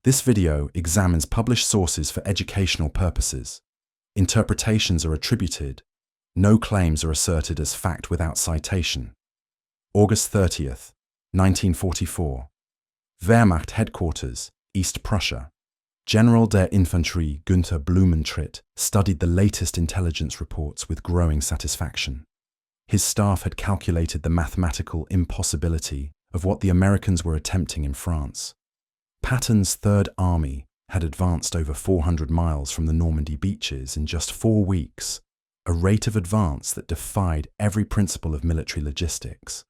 This video examines published sources for educational purposes. Interpretations are attributed. No claims are asserted as fact without citation. August 30th, 1944. Wehrmacht Headquarters, East Prussia. General der Infanterie Günther Blumentritt studied the latest intelligence reports with growing satisfaction. His staff had calculated the mathematical impossibility of what the Americans were attempting in France. Patton's Third Army had advanced over 400 miles from the Normandy beaches in just 4 weeks, a rate of advance that defied every principle of military logistics.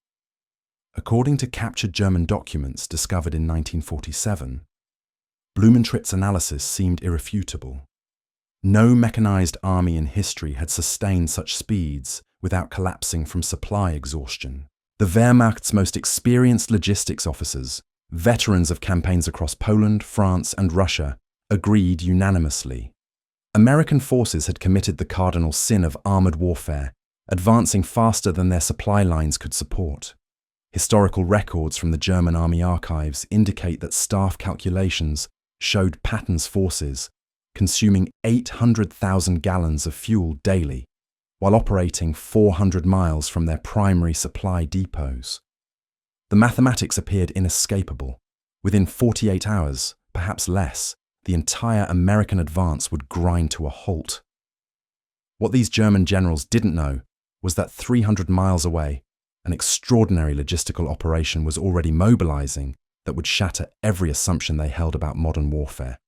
According to captured German documents discovered in 1947, Blumentritt's analysis seemed irrefutable. No mechanized army in history had sustained such speeds without collapsing from supply exhaustion. The Wehrmacht's most experienced logistics officers, veterans of campaigns across Poland, France, and Russia, agreed unanimously. American forces had committed the cardinal sin of armored warfare, advancing faster than their supply lines could support. Historical records from the German army archives indicate that staff calculations showed Patton's forces consuming 800,000 gallons of fuel daily, while operating 400 miles from their primary supply depots. The mathematics appeared inescapable. Within 48 hours, perhaps less, the entire American advance would grind to a halt. What these German generals didn't know was that 300 miles away, an extraordinary logistical operation was already mobilizing that would shatter every assumption they held about modern warfare.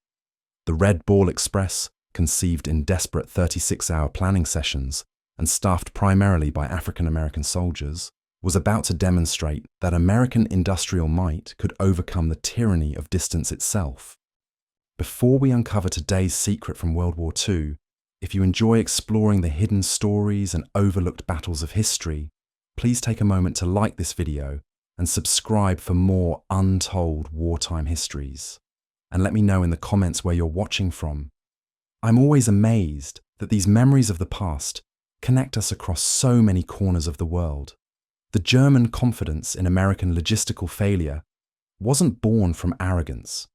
The Red Ball Express, conceived in desperate 36-hour planning sessions and staffed primarily by African-American soldiers, was about to demonstrate that American industrial might could overcome the tyranny of distance itself. Before we uncover today's secret from World War II, if you enjoy exploring the hidden stories and overlooked battles of history, please take a moment to like this video and subscribe for more untold wartime histories. And let me know in the comments where you're watching from. I'm always amazed that these memories of the past connect us across so many corners of the world. The German confidence in American logistical failure wasn't born from arrogance,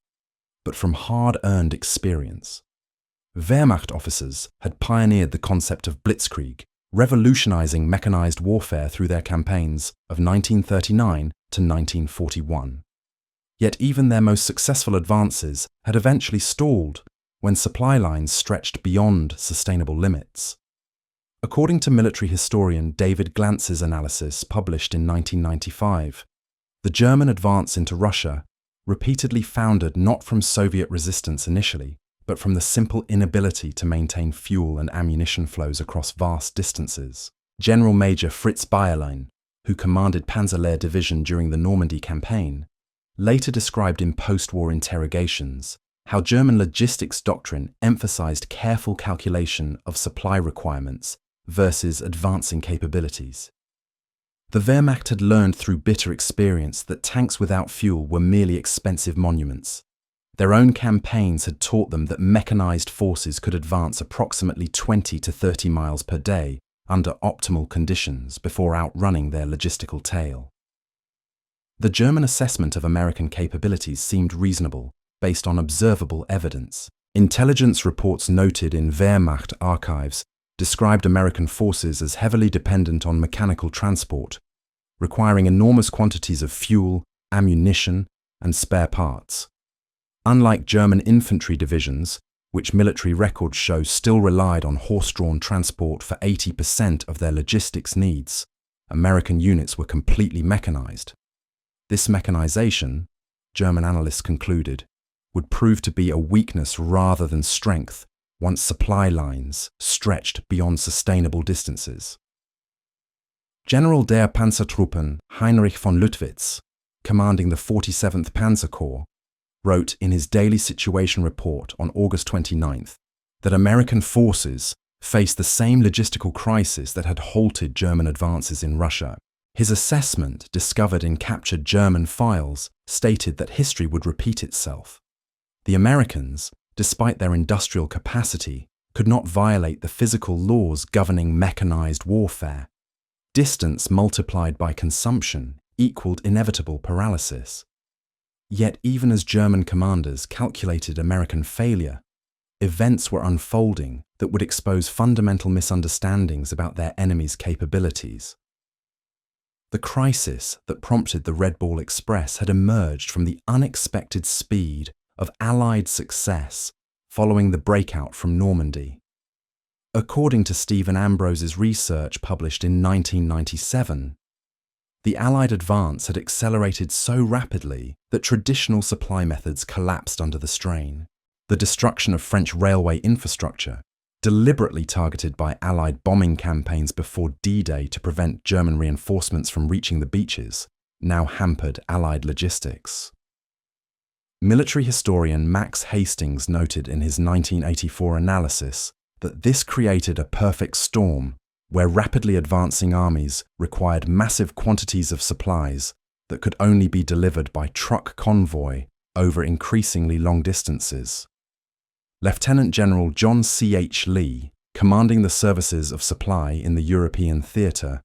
but from hard-earned experience. Wehrmacht officers had pioneered the concept of Blitzkrieg, revolutionizing mechanized warfare through their campaigns of 1939 to 1941. Yet even their most successful advances had eventually stalled when supply lines stretched beyond sustainable limits. According to military historian David Glantz's analysis published in 1995, the German advance into Russia repeatedly foundered not from Soviet resistance initially, but from the simple inability to maintain fuel and ammunition flows across vast distances. General Major Fritz Bayerlein, who commanded Panzerlehr Division during the Normandy campaign, later described in post-war interrogations how German logistics doctrine emphasized careful calculation of supply requirements versus advancing capabilities. The Wehrmacht had learned through bitter experience that tanks without fuel were merely expensive monuments. Their own campaigns had taught them that mechanized forces could advance approximately 20 to 30 miles per day under optimal conditions before outrunning their logistical tail. The German assessment of American capabilities seemed reasonable, based on observable evidence. Intelligence reports noted in Wehrmacht archives described American forces as heavily dependent on mechanical transport, requiring enormous quantities of fuel, ammunition, and spare parts. Unlike German infantry divisions, which military records show still relied on horse-drawn transport for 80% of their logistics needs, American units were completely mechanized. This mechanization, German analysts concluded, would prove to be a weakness rather than strength once supply lines stretched beyond sustainable distances. General der Panzertruppen Heinrich von Luttwitz, commanding the 47th Panzer Corps, wrote in his daily situation report on August 29th that American forces faced the same logistical crisis that had halted German advances in Russia. His assessment, discovered in captured German files, stated that history would repeat itself. The Americans, despite their industrial capacity, could not violate the physical laws governing mechanized warfare. Distance multiplied by consumption equaled inevitable paralysis. Yet even as German commanders calculated American failure, events were unfolding that would expose fundamental misunderstandings about their enemy's capabilities. The crisis that prompted the Red Ball Express had emerged from the unexpected speed of Allied success following the breakout from Normandy. According to Stephen Ambrose's research published in 1997, the Allied advance had accelerated so rapidly that traditional supply methods collapsed under the strain. The destruction of French railway infrastructure, deliberately targeted by Allied bombing campaigns before D-Day to prevent German reinforcements from reaching the beaches, now hampered Allied logistics. Military historian Max Hastings noted in his 1984 analysis that this created a perfect storm where rapidly advancing armies required massive quantities of supplies that could only be delivered by truck convoy over increasingly long distances. Lieutenant General John C.H. Lee, commanding the services of supply in the European theatre,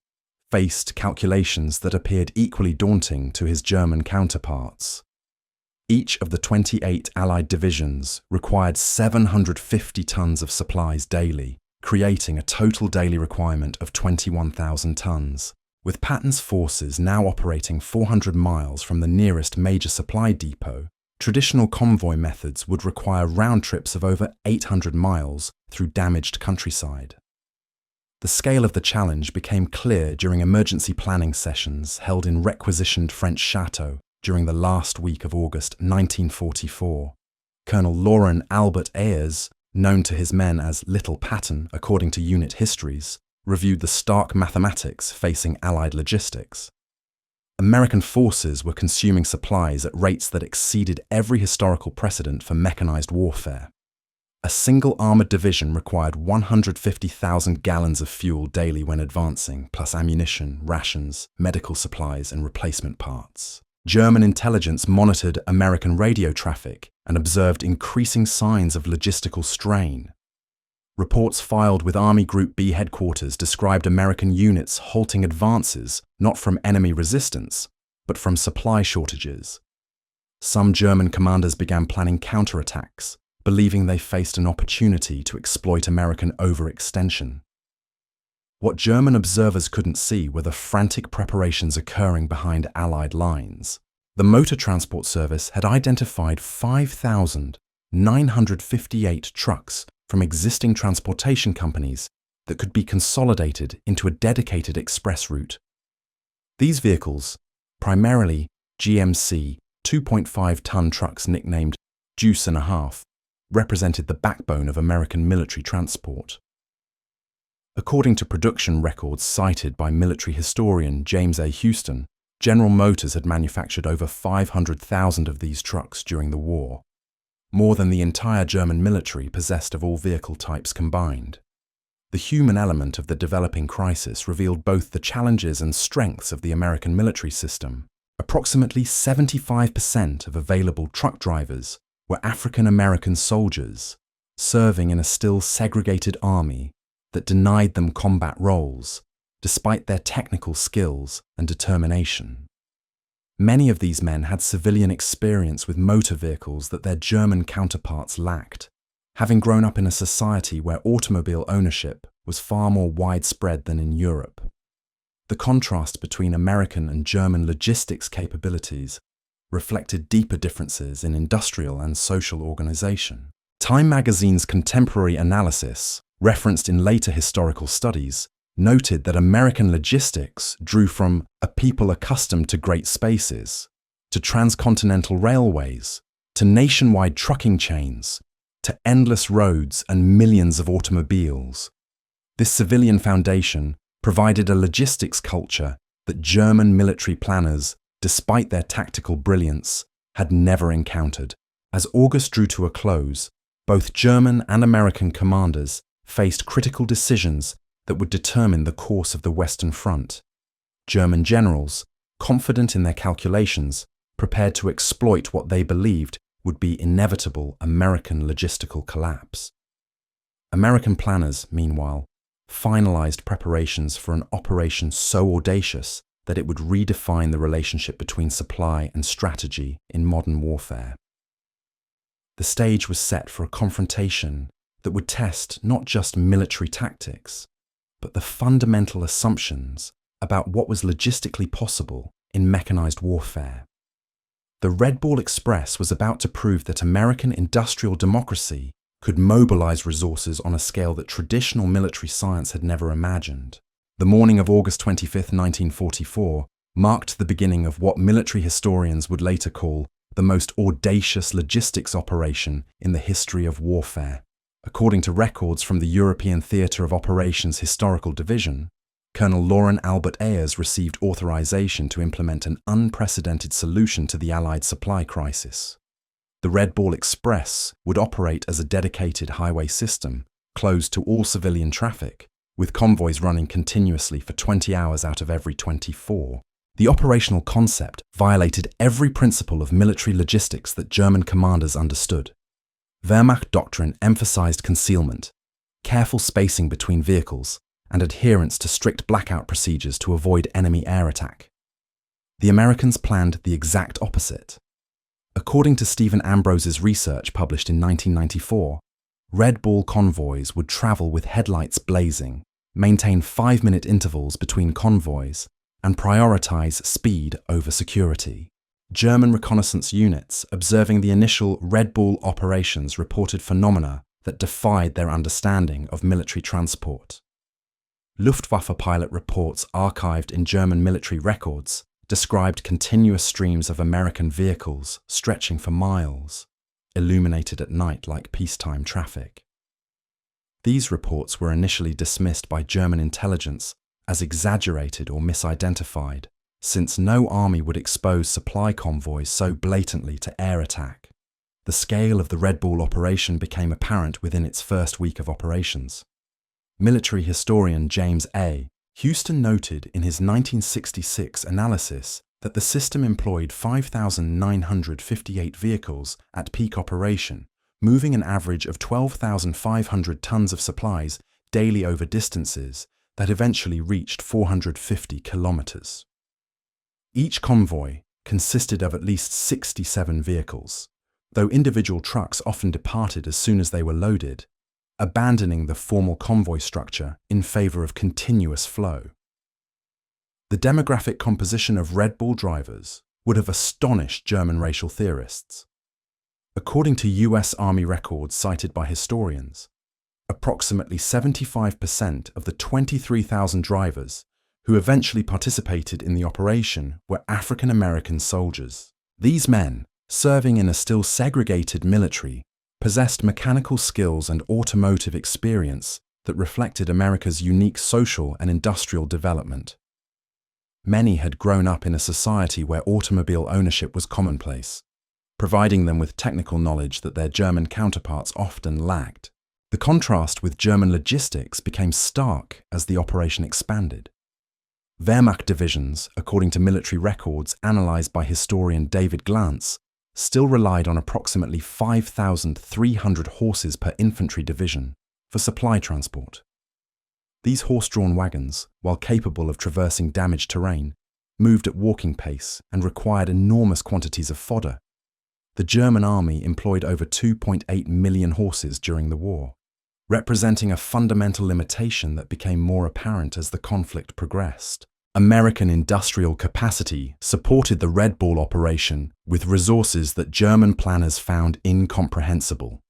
faced calculations that appeared equally daunting to his German counterparts. Each of the 28 Allied divisions required 750 tons of supplies daily, creating a total daily requirement of 21,000 tons, with Patton's forces now operating 400 miles from the nearest major supply depot. Traditional convoy methods would require round trips of over 800 miles through damaged countryside. The scale of the challenge became clear during emergency planning sessions held in requisitioned French chateaux during the last week of August 1944. Colonel Laurent Albert Ayers, known to his men as Little Patton according to unit histories, reviewed the stark mathematics facing Allied logistics. American forces were consuming supplies at rates that exceeded every historical precedent for mechanized warfare. A single armored division required 150,000 gallons of fuel daily when advancing, plus ammunition, rations, medical supplies, and replacement parts. German intelligence monitored American radio traffic and observed increasing signs of logistical strain. Reports filed with Army Group B headquarters described American units halting advances not from enemy resistance, but from supply shortages. Some German commanders began planning counterattacks, believing they faced an opportunity to exploit American overextension. What German observers couldn't see were the frantic preparations occurring behind Allied lines. The Motor Transport Service had identified 5,958 trucks from existing transportation companies that could be consolidated into a dedicated express route. These vehicles, primarily GMC 2.5-ton trucks nicknamed Deuce and a Half, represented the backbone of American military transport. According to production records cited by military historian James A. Houston, General Motors had manufactured over 500,000 of these trucks during the war, more than the entire German military possessed of all vehicle types combined. The human element of the developing crisis revealed both the challenges and strengths of the American military system. Approximately 75% of available truck drivers were African American soldiers serving in a still segregated army that denied them combat roles, despite their technical skills and determination. Many of these men had civilian experience with motor vehicles that their German counterparts lacked, having grown up in a society where automobile ownership was far more widespread than in Europe. The contrast between American and German logistics capabilities reflected deeper differences in industrial and social organization. Time magazine's contemporary analysis, referenced in later historical studies, noted that American logistics drew from a people accustomed to great spaces, to transcontinental railways, to nationwide trucking chains, to endless roads and millions of automobiles. This civilian foundation provided a logistics culture that German military planners, despite their tactical brilliance, had never encountered. As August drew to a close, both German and American commanders faced critical decisions that would determine the course of the Western Front. German generals, confident in their calculations, prepared to exploit what they believed would be inevitable American logistical collapse. American planners, meanwhile, finalized preparations for an operation so audacious that it would redefine the relationship between supply and strategy in modern warfare. The stage was set for a confrontation that would test not just military tactics, but the fundamental assumptions about what was logistically possible in mechanized warfare. The Red Ball Express was about to prove that American industrial democracy could mobilize resources on a scale that traditional military science had never imagined. The morning of August 25, 1944, marked the beginning of what military historians would later call the most audacious logistics operation in the history of warfare. According to records from the European Theatre of Operations Historical Division, Colonel Lauren Albert Ayers received authorization to implement an unprecedented solution to the Allied supply crisis. The Red Ball Express would operate as a dedicated highway system, closed to all civilian traffic, with convoys running continuously for 20 hours out of every 24. The operational concept violated every principle of military logistics that German commanders understood. Wehrmacht doctrine emphasized concealment, careful spacing between vehicles, and adherence to strict blackout procedures to avoid enemy air attack. The Americans planned the exact opposite. According to Stephen Ambrose's research published in 1994, Red Ball convoys would travel with headlights blazing, maintain 5-minute intervals between convoys, and prioritize speed over security. German reconnaissance units observing the initial Red Ball operations reported phenomena that defied their understanding of military transport. Luftwaffe pilot reports archived in German military records described continuous streams of American vehicles stretching for miles, illuminated at night like peacetime traffic. These reports were initially dismissed by German intelligence as exaggerated or misidentified, since no army would expose supply convoys so blatantly to air attack. The scale of the Red Ball operation became apparent within its first week of operations. Military historian James A. Houston noted in his 1966 analysis that the system employed 5,958 vehicles at peak operation, moving an average of 12,500 tons of supplies daily over distances that eventually reached 450 kilometers. Each convoy consisted of at least 67 vehicles, though individual trucks often departed as soon as they were loaded, abandoning the formal convoy structure in favor of continuous flow. The demographic composition of Red Ball drivers would have astonished German racial theorists. According to US Army records cited by historians, approximately 75% of the 23,000 drivers who eventually participated in the operation were African American soldiers. These men, serving in a still segregated military, possessed mechanical skills and automotive experience that reflected America's unique social and industrial development. Many had grown up in a society where automobile ownership was commonplace, providing them with technical knowledge that their German counterparts often lacked. The contrast with German logistics became stark as the operation expanded. Wehrmacht divisions, according to military records analyzed by historian David Glantz, still relied on approximately 5,300 horses per infantry division for supply transport. These horse-drawn wagons, while capable of traversing damaged terrain, moved at walking pace and required enormous quantities of fodder. The German army employed over 2.8 million horses during the war, representing a fundamental limitation that became more apparent as the conflict progressed. American industrial capacity supported the Red Ball operation with resources that German planners found incomprehensible.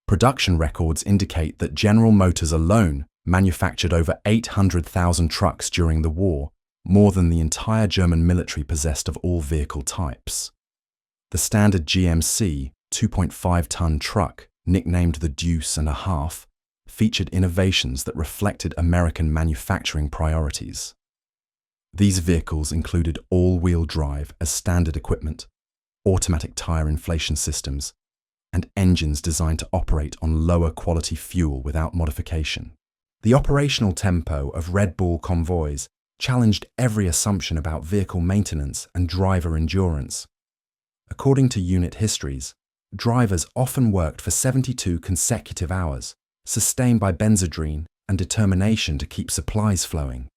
Production records indicate that General Motors alone manufactured over 800,000 trucks during the war, more than the entire German military possessed of all vehicle types. The standard GMC 2.5-ton truck, nicknamed the Deuce and a Half, featured innovations that reflected American manufacturing priorities. These vehicles included all-wheel drive as standard equipment, automatic tire inflation systems, and engines designed to operate on lower quality fuel without modification. The operational tempo of Red Ball convoys challenged every assumption about vehicle maintenance and driver endurance. According to unit histories, drivers often worked for 72 consecutive hours, sustained by benzodrine and determination to keep supplies flowing.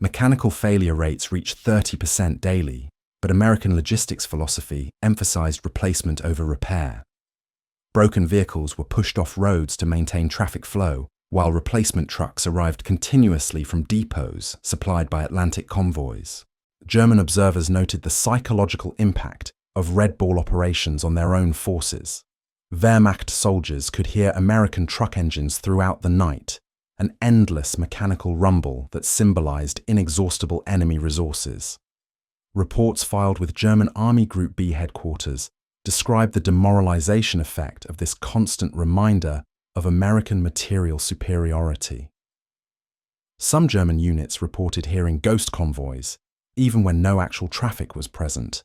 Mechanical failure rates reached 30% daily, but American logistics philosophy emphasized replacement over repair. Broken vehicles were pushed off roads to maintain traffic flow, while replacement trucks arrived continuously from depots supplied by Atlantic convoys. German observers noted the psychological impact of Red Ball operations on their own forces. Wehrmacht soldiers could hear American truck engines throughout the night, an endless mechanical rumble that symbolized inexhaustible enemy resources. Reports filed with German Army Group B headquarters described the demoralization effect of this constant reminder of American material superiority. Some German units reported hearing ghost convoys, even when no actual traffic was present,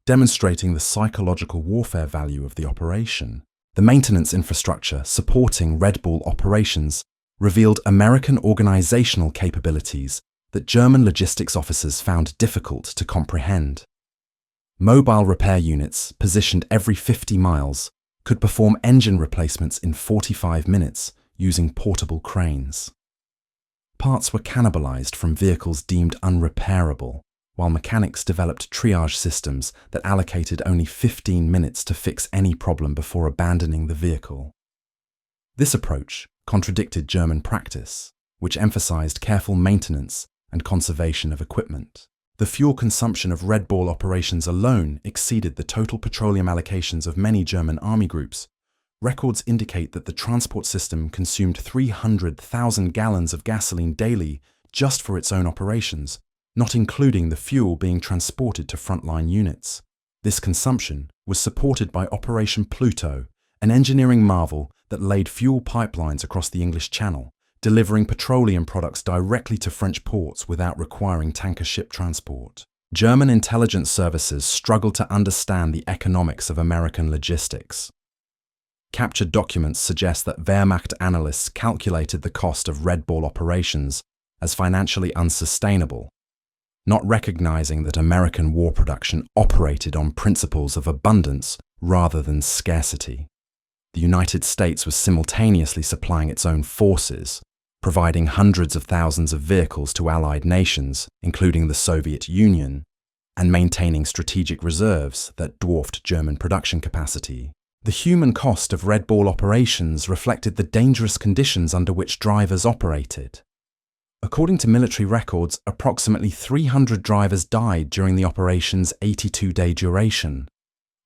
demonstrating the psychological warfare value of the operation. The maintenance infrastructure supporting Red Ball operations revealed American organizational capabilities that German logistics officers found difficult to comprehend. Mobile repair units, positioned every 50 miles, could perform engine replacements in 45 minutes using portable cranes. Parts were cannibalized from vehicles deemed unrepairable, while mechanics developed triage systems that allocated only 15 minutes to fix any problem before abandoning the vehicle. This approach contradicted German practice, which emphasized careful maintenance and conservation of equipment. The fuel consumption of Red Ball operations alone exceeded the total petroleum allocations of many German army groups. Records indicate that the transport system consumed 300,000 gallons of gasoline daily just for its own operations, not including the fuel being transported to frontline units. This consumption was supported by Operation Pluto, an engineering marvel that laid fuel pipelines across the English Channel, delivering petroleum products directly to French ports without requiring tanker ship transport. German intelligence services struggled to understand the economics of American logistics. Captured documents suggest that Wehrmacht analysts calculated the cost of Red Ball operations as financially unsustainable, not recognizing that American war production operated on principles of abundance rather than scarcity. The United States was simultaneously supplying its own forces, providing hundreds of thousands of vehicles to allied nations, including the Soviet Union, and maintaining strategic reserves that dwarfed German production capacity. The human cost of Red Ball operations reflected the dangerous conditions under which drivers operated. According to military records, approximately 300 drivers died during the operation's 82-day duration.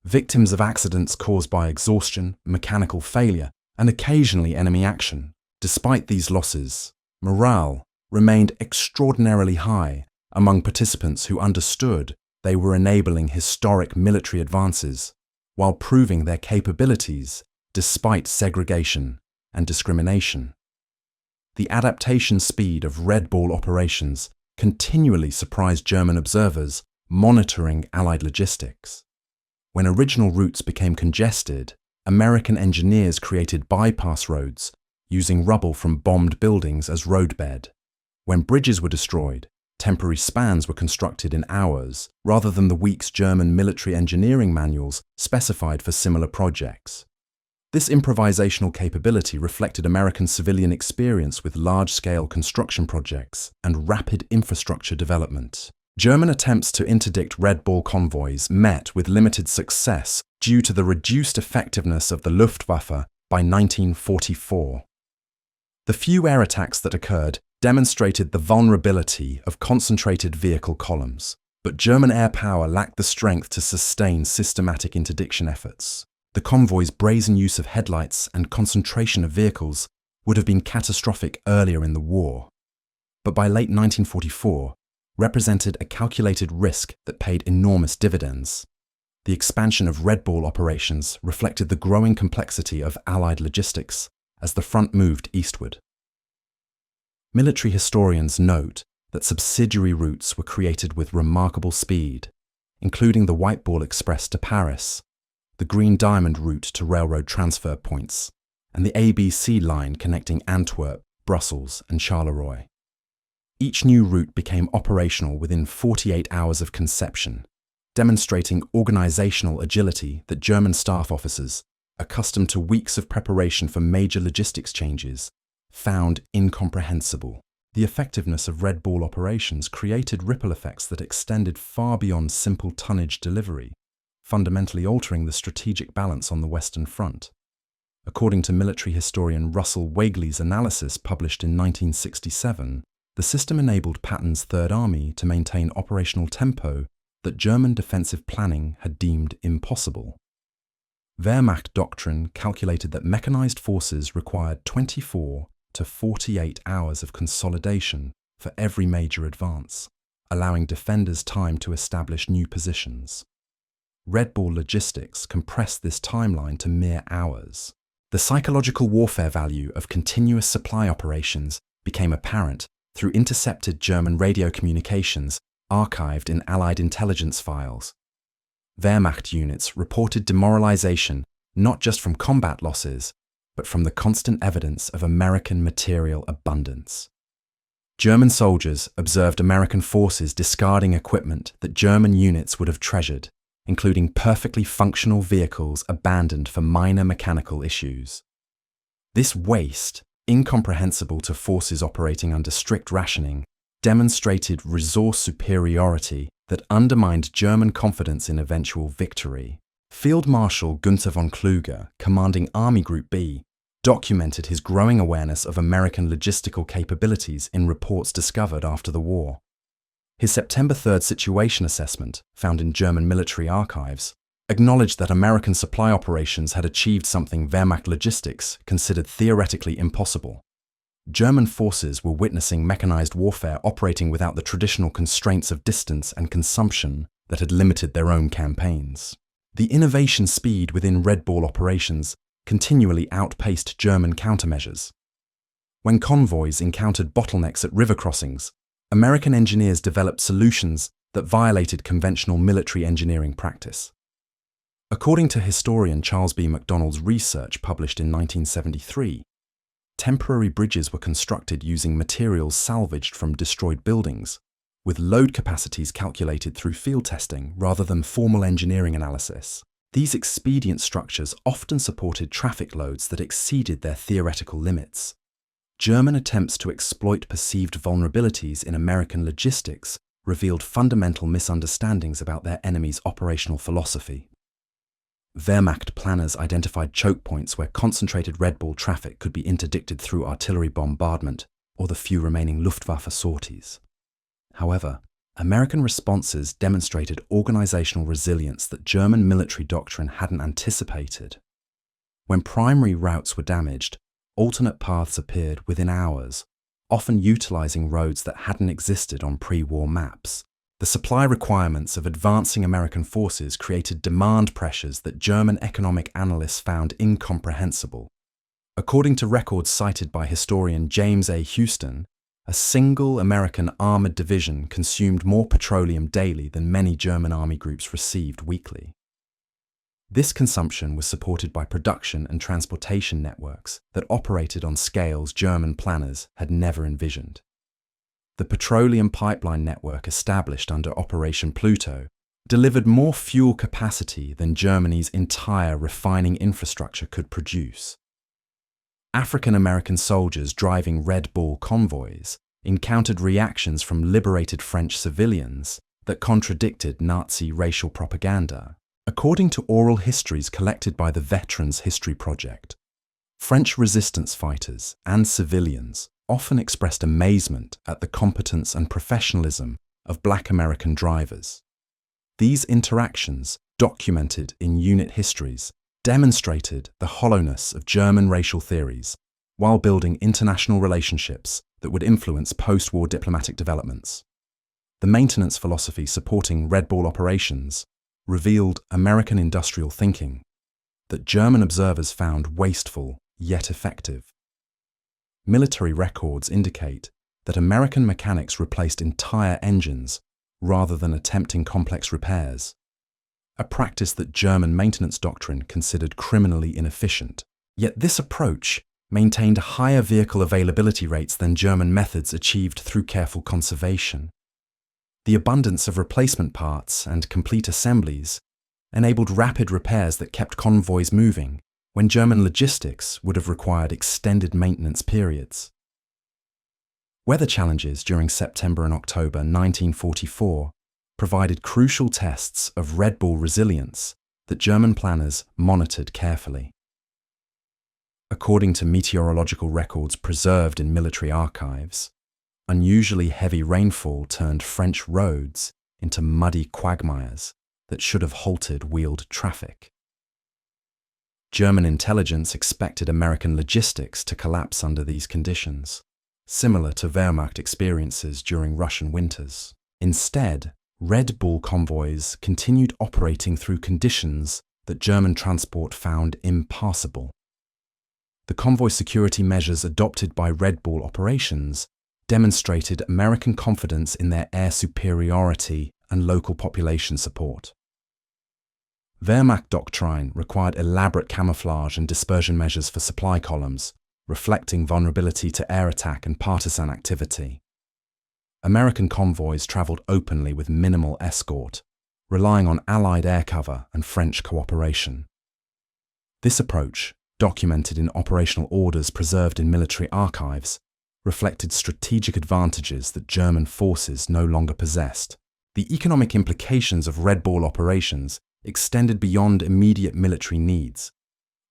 Victims of accidents caused by exhaustion, mechanical failure, and occasionally enemy action. Despite these losses, morale remained extraordinarily high among participants who understood they were enabling historic military advances while proving their capabilities despite segregation and discrimination. The adaptation speed of Red Ball operations continually surprised German observers monitoring Allied logistics. When original routes became congested, American engineers created bypass roads using rubble from bombed buildings as roadbed. When bridges were destroyed, temporary spans were constructed in hours rather than the weeks German military engineering manuals specified for similar projects. This improvisational capability reflected American civilian experience with large-scale construction projects and rapid infrastructure development. German attempts to interdict Red Ball convoys met with limited success due to the reduced effectiveness of the Luftwaffe by 1944. The few air attacks that occurred demonstrated the vulnerability of concentrated vehicle columns, but German air power lacked the strength to sustain systematic interdiction efforts. The convoy's brazen use of headlights and concentration of vehicles would have been catastrophic earlier in the war, but by late 1944, represented a calculated risk that paid enormous dividends. The expansion of Red Ball operations reflected the growing complexity of Allied logistics as the front moved eastward. Military historians note that subsidiary routes were created with remarkable speed, including the White Ball Express to Paris, the Green Diamond route to railroad transfer points, and the ABC line connecting Antwerp, Brussels, and Charleroi. Each new route became operational within 48 hours of conception, demonstrating organizational agility that German staff officers, accustomed to weeks of preparation for major logistics changes, found incomprehensible. The effectiveness of Red Ball operations created ripple effects that extended far beyond simple tonnage delivery, fundamentally altering the strategic balance on the Western Front. According to military historian Russell Weigley's analysis published in 1967, the system enabled Patton's Third Army to maintain operational tempo that German defensive planning had deemed impossible. Wehrmacht doctrine calculated that mechanized forces required 24 to 48 hours of consolidation for every major advance, allowing defenders time to establish new positions. Red Ball logistics compressed this timeline to mere hours. The psychological warfare value of continuous supply operations became apparent through intercepted German radio communications archived in Allied intelligence files. Wehrmacht units reported demoralization not just from combat losses, but from the constant evidence of American material abundance. German soldiers observed American forces discarding equipment that German units would have treasured, including perfectly functional vehicles abandoned for minor mechanical issues. This waste, incomprehensible to forces operating under strict rationing, demonstrated resource superiority that undermined German confidence in eventual victory. Field Marshal Gunther von Kluge, commanding Army Group B, documented his growing awareness of American logistical capabilities in reports discovered after the war. His September 3rd situation assessment, found in German military archives, acknowledged that American supply operations had achieved something Wehrmacht logistics considered theoretically impossible. German forces were witnessing mechanized warfare operating without the traditional constraints of distance and consumption that had limited their own campaigns. The innovation speed within Red Ball operations continually outpaced German countermeasures. When convoys encountered bottlenecks at river crossings, American engineers developed solutions that violated conventional military engineering practice. According to historian Charles B. MacDonald's research published in 1973, temporary bridges were constructed using materials salvaged from destroyed buildings, with load capacities calculated through field testing rather than formal engineering analysis. These expedient structures often supported traffic loads that exceeded their theoretical limits. German attempts to exploit perceived vulnerabilities in American logistics revealed fundamental misunderstandings about their enemy's operational philosophy. Wehrmacht planners identified choke points where concentrated Red Ball traffic could be interdicted through artillery bombardment or the few remaining Luftwaffe sorties. However, American responses demonstrated organizational resilience that German military doctrine hadn't anticipated. When primary routes were damaged, alternate paths appeared within hours, often utilizing roads that hadn't existed on pre-war maps. The supply requirements of advancing American forces created demand pressures that German economic analysts found incomprehensible. According to records cited by historian James A. Houston, a single American armored division consumed more petroleum daily than many German army groups received weekly. This consumption was supported by production and transportation networks that operated on scales German planners had never envisioned. The petroleum pipeline network established under Operation Pluto delivered more fuel capacity than Germany's entire refining infrastructure could produce. African-American soldiers driving Red Ball convoys encountered reactions from liberated French civilians that contradicted Nazi racial propaganda. According to oral histories collected by the Veterans History Project, French resistance fighters and civilians often expressed amazement at the competence and professionalism of Black American drivers. These interactions, documented in unit histories, demonstrated the hollowness of German racial theories while building international relationships that would influence post-war diplomatic developments. The maintenance philosophy supporting Red Ball operations revealed American industrial thinking that German observers found wasteful yet effective. Military records indicate that American mechanics replaced entire engines rather than attempting complex repairs, a practice that German maintenance doctrine considered criminally inefficient. Yet this approach maintained higher vehicle availability rates than German methods achieved through careful conservation. The abundance of replacement parts and complete assemblies enabled rapid repairs that kept convoys moving, when German logistics would have required extended maintenance periods. Weather challenges during September and October 1944 provided crucial tests of Red Bull resilience that German planners monitored carefully. According to meteorological records preserved in military archives, unusually heavy rainfall turned French roads into muddy quagmires that should have halted wheeled traffic. German intelligence expected American logistics to collapse under these conditions, similar to Wehrmacht experiences during Russian winters. Instead, Red Bull convoys continued operating through conditions that German transport found impassable. The convoy security measures adopted by Red Bull operations demonstrated American confidence in their air superiority and local population support. Wehrmacht doctrine required elaborate camouflage and dispersion measures for supply columns, reflecting vulnerability to air attack and partisan activity. American convoys travelled openly with minimal escort, relying on Allied air cover and French cooperation. This approach, documented in operational orders preserved in military archives, reflected strategic advantages that German forces no longer possessed. The economic implications of Red Bull operations extended beyond immediate military needs,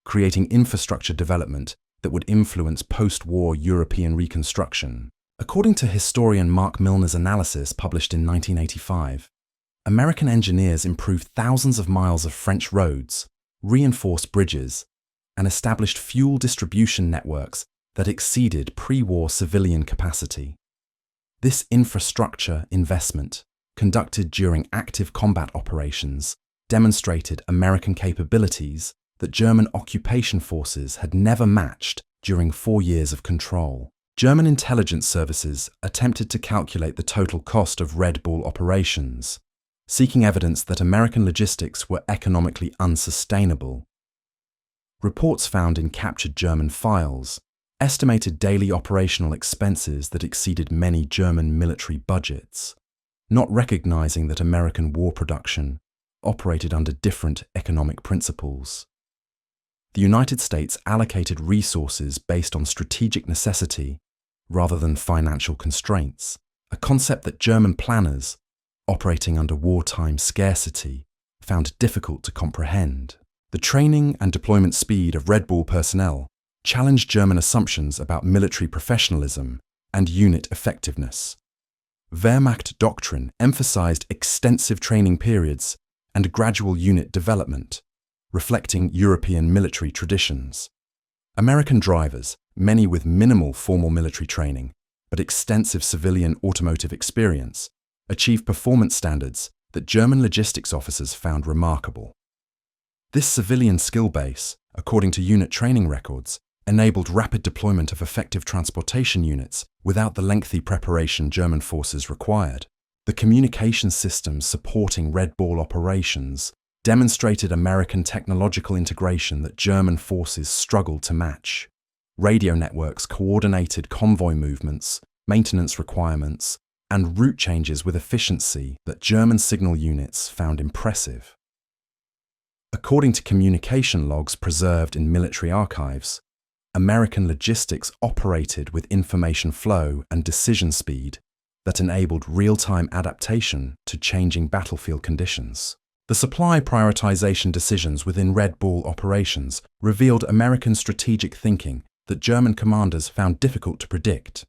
creating infrastructure development that would influence post-war European reconstruction. According to historian Mark Milner's analysis published in 1985, American engineers improved thousands of miles of French roads, reinforced bridges, and established fuel distribution networks that exceeded pre-war civilian capacity. This infrastructure investment, conducted during active combat operations, demonstrated American capabilities that German occupation forces had never matched during 4 years of control. German intelligence services attempted to calculate the total cost of Red Bull operations, seeking evidence that American logistics were economically unsustainable. Reports found in captured German files estimated daily operational expenses that exceeded many German military budgets, not recognizing that American war production operated under different economic principles. The United States allocated resources based on strategic necessity rather than financial constraints, a concept that German planners, operating under wartime scarcity, found difficult to comprehend. The training and deployment speed of Red Bull personnel challenged German assumptions about military professionalism and unit effectiveness. Wehrmacht doctrine emphasized extensive training periods and gradual unit development, reflecting European military traditions. American drivers, many with minimal formal military training but extensive civilian automotive experience, achieved performance standards that German logistics officers found remarkable. This civilian skill base, according to unit training records, enabled rapid deployment of effective transportation units without the lengthy preparation German forces required. The communication systems supporting Red Bull operations demonstrated American technological integration that German forces struggled to match. Radio networks coordinated convoy movements, maintenance requirements, and route changes with efficiency that German signal units found impressive. According to communication logs preserved in military archives, American logistics operated with information flow and decision speed that enabled real-time adaptation to changing battlefield conditions. The supply prioritization decisions within Red Bull operations revealed American strategic thinking that German commanders found difficult to predict.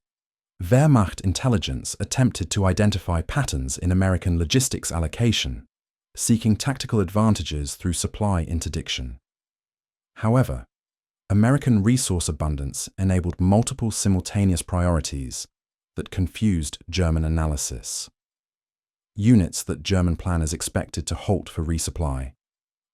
Wehrmacht intelligence attempted to identify patterns in American logistics allocation, seeking tactical advantages through supply interdiction. However, American resource abundance enabled multiple simultaneous priorities that confused German analysis. Units that German planners expected to halt for resupply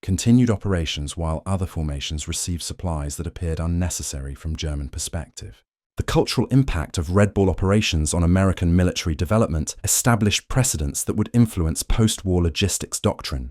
continued operations while other formations received supplies that appeared unnecessary from German perspective. The cultural impact of Red Bull operations on American military development established precedents that would influence post-war logistics doctrine.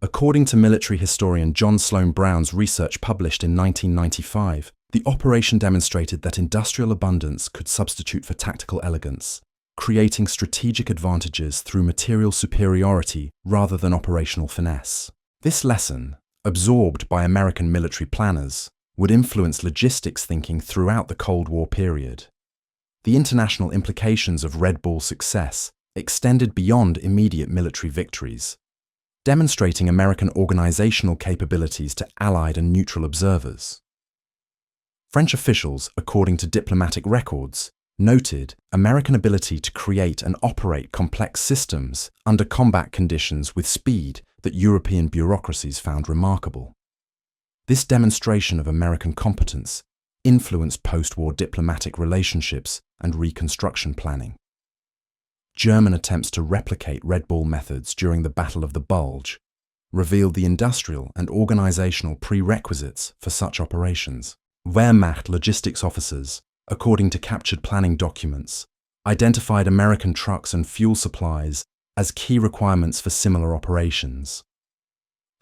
According to military historian John Sloan Brown's research published in 1995, the operation demonstrated that industrial abundance could substitute for tactical elegance, creating strategic advantages through material superiority rather than operational finesse. This lesson, absorbed by American military planners, would influence logistics thinking throughout the Cold War period. The international implications of Red Bull's success extended beyond immediate military victories, demonstrating American organizational capabilities to Allied and neutral observers. French officials, according to diplomatic records, noted American ability to create and operate complex systems under combat conditions with speed that European bureaucracies found remarkable. This demonstration of American competence influenced post-war diplomatic relationships and reconstruction planning. German attempts to replicate Red Bull methods during the Battle of the Bulge revealed the industrial and organizational prerequisites for such operations. Wehrmacht logistics officers, according to captured planning documents, identified American trucks and fuel supplies as key requirements for similar operations.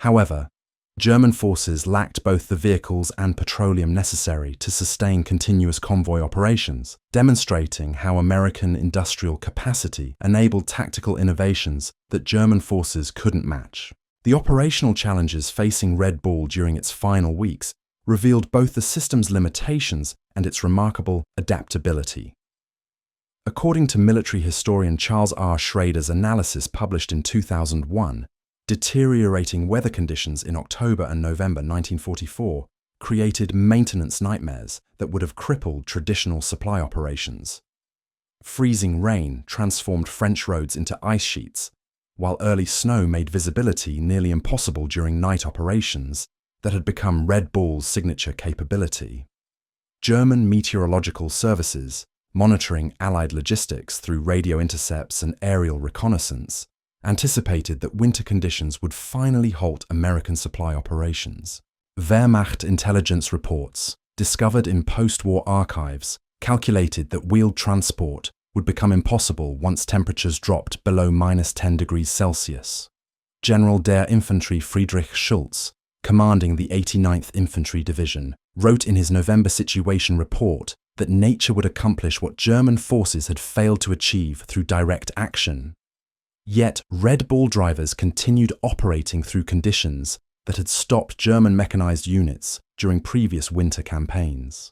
However, German forces lacked both the vehicles and petroleum necessary to sustain continuous convoy operations, demonstrating how American industrial capacity enabled tactical innovations that German forces couldn't match. The operational challenges facing Red Bull during its final weeks revealed both the system's limitations and its remarkable adaptability. According to military historian Charles R. Schrader's analysis published in 2001, deteriorating weather conditions in October and November 1944 created maintenance nightmares that would have crippled traditional supply operations. Freezing rain transformed French roads into ice sheets, while early snow made visibility nearly impossible during night operations that had become Red Bull's signature capability. German meteorological services, monitoring Allied logistics through radio intercepts and aerial reconnaissance, anticipated that winter conditions would finally halt American supply operations. Wehrmacht intelligence reports, discovered in post-war archives, calculated that wheeled transport would become impossible once temperatures dropped below -10 degrees Celsius. General der Infanterie Friedrich Schulz, commanding the 89th Infantry Division, wrote in his November situation report that nature would accomplish what German forces had failed to achieve through direct action. Yet Red Bull drivers continued operating through conditions that had stopped German mechanized units during previous winter campaigns.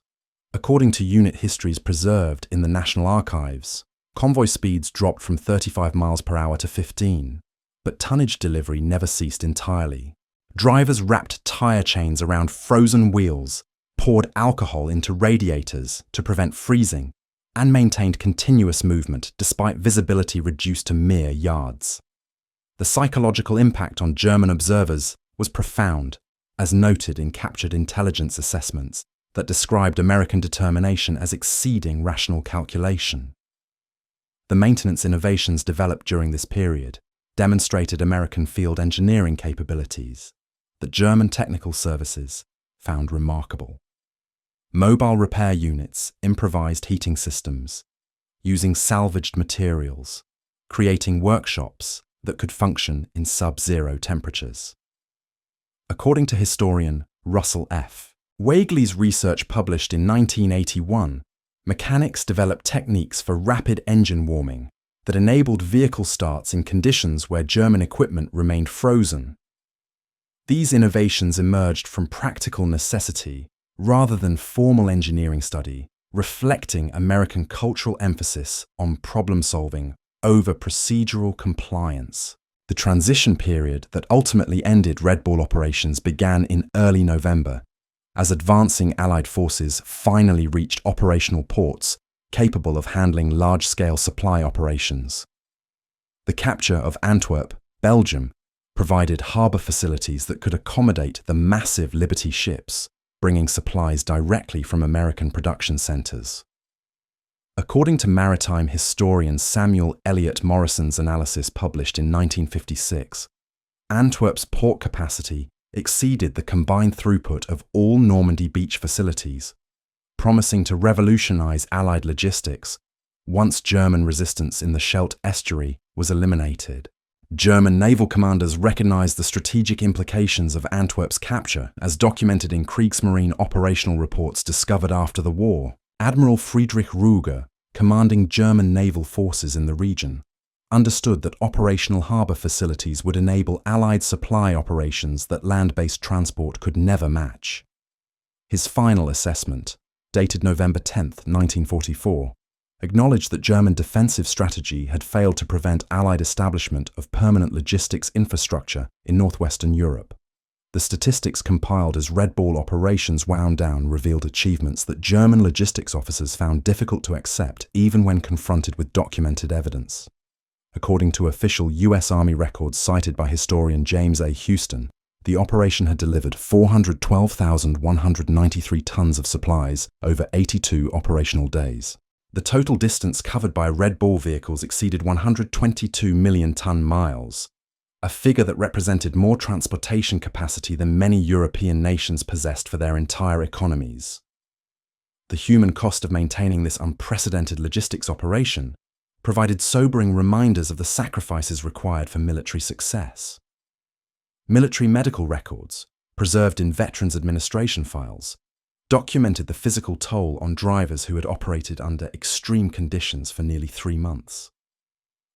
According to unit histories preserved in the National Archives, convoy speeds dropped from 35 miles per hour to 15, but tonnage delivery never ceased entirely. Drivers wrapped tire chains around frozen wheels, poured alcohol into radiators to prevent freezing, and maintained continuous movement despite visibility reduced to mere yards. The psychological impact on German observers was profound, as noted in captured intelligence assessments that described American determination as exceeding rational calculation. The maintenance innovations developed during this period demonstrated American field engineering capabilities that German technical services found remarkable. Mobile repair units improvised heating systems, using salvaged materials, creating workshops that could function in sub-zero temperatures. According to historian Russell F. Weigley's research published in 1981, mechanics developed techniques for rapid engine warming that enabled vehicle starts in conditions where German equipment remained frozen. These innovations emerged from practical necessity rather than formal engineering study, reflecting American cultural emphasis on problem-solving over procedural compliance. The transition period that ultimately ended Red Bull operations began in early November, as advancing Allied forces finally reached operational ports capable of handling large-scale supply operations. The capture of Antwerp, Belgium, provided harbour facilities that could accommodate the massive Liberty ships, bringing supplies directly from American production centres. According to maritime historian Samuel Eliot Morrison's analysis published in 1956, Antwerp's port capacity exceeded the combined throughput of all Normandy beach facilities, promising to revolutionise Allied logistics once German resistance in the Scheldt estuary was eliminated. German naval commanders recognised the strategic implications of Antwerp's capture, as documented in Kriegsmarine operational reports discovered after the war. Admiral Friedrich Ruger, commanding German naval forces in the region, understood that operational harbour facilities would enable Allied supply operations that land-based transport could never match. His final assessment, dated November 10, 1944, acknowledged that German defensive strategy had failed to prevent Allied establishment of permanent logistics infrastructure in northwestern Europe. The statistics compiled as Red Ball operations wound down revealed achievements that German logistics officers found difficult to accept even when confronted with documented evidence. According to official U.S. Army records cited by historian James A. Houston, the operation had delivered 412,193 tons of supplies over 82 operational days. The total distance covered by Red Ball vehicles exceeded 122 million ton-miles, a figure that represented more transportation capacity than many European nations possessed for their entire economies. The human cost of maintaining this unprecedented logistics operation provided sobering reminders of the sacrifices required for military success. Military medical records, preserved in Veterans Administration files, documented the physical toll on drivers who had operated under extreme conditions for nearly 3 months.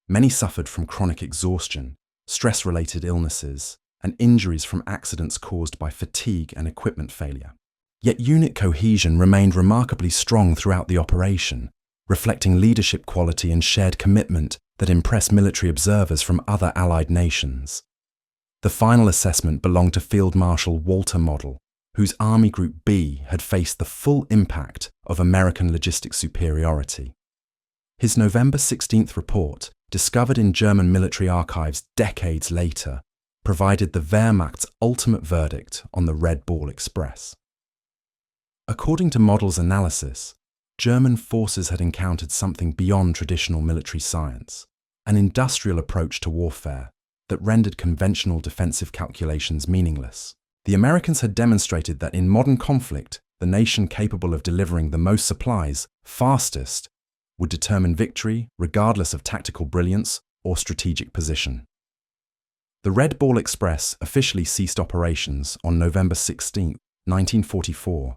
Many suffered from chronic exhaustion, stress-related illnesses, and injuries from accidents caused by fatigue and equipment failure. Yet unit cohesion remained remarkably strong throughout the operation, reflecting leadership quality and shared commitment that impressed military observers from other Allied nations. The final assessment belonged to Field Marshal Walter Model, whose Army Group B had faced the full impact of American logistics superiority. His November 16th report, discovered in German military archives decades later, provided the Wehrmacht's ultimate verdict on the Red Ball Express. According to Model's analysis, German forces had encountered something beyond traditional military science, an industrial approach to warfare that rendered conventional defensive calculations meaningless. The Americans had demonstrated that in modern conflict, the nation capable of delivering the most supplies fastest would determine victory regardless of tactical brilliance or strategic position. The Red Ball Express officially ceased operations on November 16, 1944,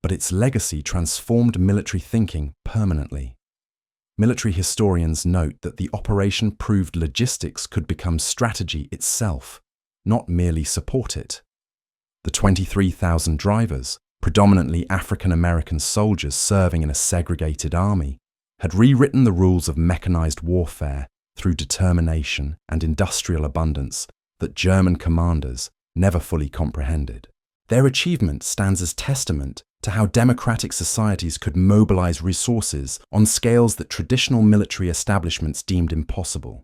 but its legacy transformed military thinking permanently. Military historians note that the operation proved logistics could become strategy itself, not merely support it. The 23,000 drivers, predominantly African-American soldiers serving in a segregated army, had rewritten the rules of mechanized warfare through determination and industrial abundance that German commanders never fully comprehended. Their achievement stands as testament to how democratic societies could mobilize resources on scales that traditional military establishments deemed impossible.